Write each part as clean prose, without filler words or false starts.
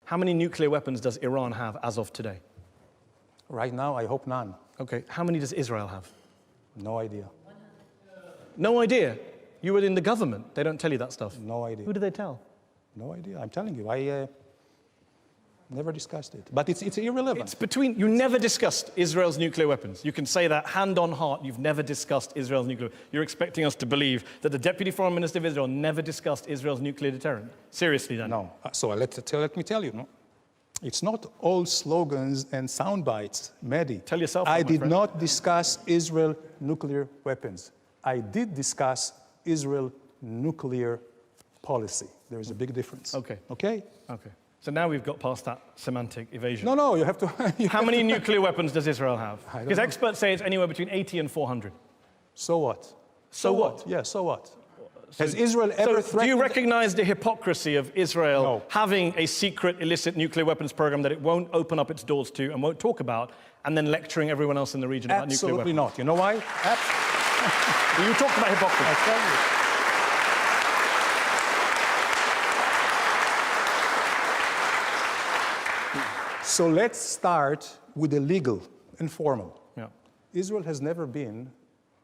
How many nuclear weapons does Iran have as of today? Right now, I hope none. Okay, how many does Israel have? No idea. No idea? You were in the government. They don't tell you that stuff. No idea. Who do they tell? No idea. I'm telling you, I never discussed it. But it's irrelevant. It's between, you never discussed Israel's nuclear weapons. You can say that hand on heart, you've never discussed Israel's nuclear. You're expecting us to believe that the Deputy Foreign Minister of Israel never discussed Israel's nuclear deterrent. Seriously, Dan? No. So let me tell you, no? It's not all slogans and sound bites, Mehdi. Tell yourself. I did friend. not discuss Israel nuclear weapons. I did discuss Israel nuclear policy. There is a big difference. Okay. Okay? Okay. So now we've got past that semantic evasion. No, you have to... How many nuclear weapons does Israel have? Because know. experts say it's anywhere between 80 and 400. So what? So what? Yeah, so what? Has Israel ever threatened... Do you recognize the hypocrisy of Israel having a secret illicit nuclear weapons program that it won't open up its doors to and won't talk about, and then lecturing everyone else in the region about nuclear weapons? Absolutely not. You know why? You talked about hypocrisy. I tell you. So let's start with the legal and formal. Yeah. Israel has never been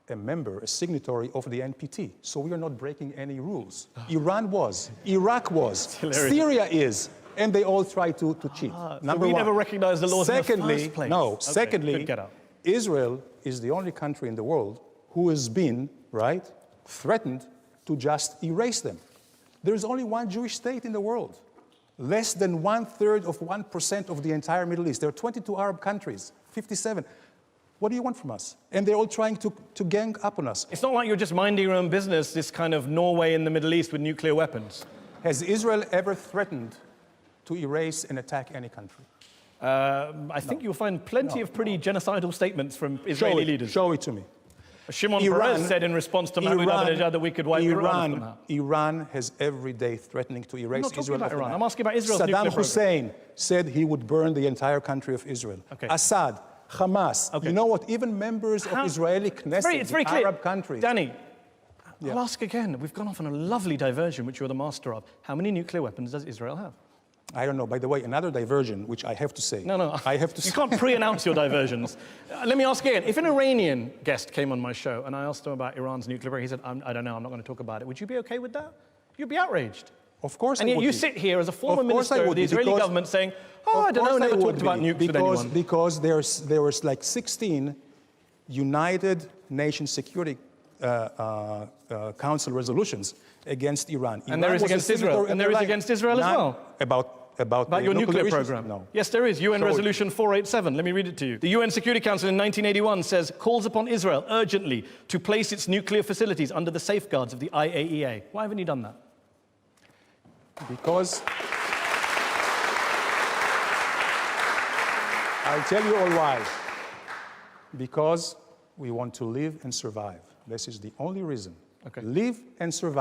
a member, a signatory of the NPT, so we are not breaking any rules. Iran was, Iraq was, Syria is, and they all try to cheat. Number one. Never recognized the laws in the first place. No. Okay, Secondly, get out. Israel is the only country in the world who has been, right, threatened to just erase them. There is only one Jewish state in the world. Less than 1/3 of 1% of the entire Middle East. There are 22 Arab countries, 57. What do you want from us? And they're all trying to gang up on us. It's not like you're just minding your own business, this kind of Norway in the Middle East with nuclear weapons. Has Israel ever threatened to erase and attack any country? I think you'll find plenty of pretty genocidal statements from Israeli leaders. Show it to me. Shimon Peres said in response to Mahmoud Ahmadinejad that we could wipe Iran from that. Iran has every day threatening to erase Israel. I'm not talking about Iran. I'm asking about Israel's nuclear Saddam program. Hussein said he would burn the entire country of Israel. Okay. Assad, Hamas. Okay. You know what? Even members of Israeli Knesset, it's very clear. Arab countries. Danny, I'll ask again. We've gone off on a lovely diversion, which you're the master of. How many nuclear weapons does Israel have? I don't know. By the way, another diversion, which I have to say. No. I have to You can't pre-announce your diversions. Let me ask again. If an Iranian guest came on my show and I asked him about Iran's nuclear program, he said, I don't know, I'm not going to talk about it. Would you be okay with that? You'd be outraged. Of course and I yet would you be. sit here as a former minister of the Israeli government saying, I don't know, never talked about nukes with anyone. Because there was like 16 United Nations Security Council resolutions against Iran. And there is against Israel. And there is against Israel as well. About your nuclear program? No. Yes, there is. UN Resolution 487. Let me read it to you. The UN Security Council in 1981 says, calls upon Israel urgently to place its nuclear facilities under the safeguards of the IAEA. Why haven't you done that? Because I'll tell you all why. Because we want to live and survive. This is the only reason. Okay. Live and survive.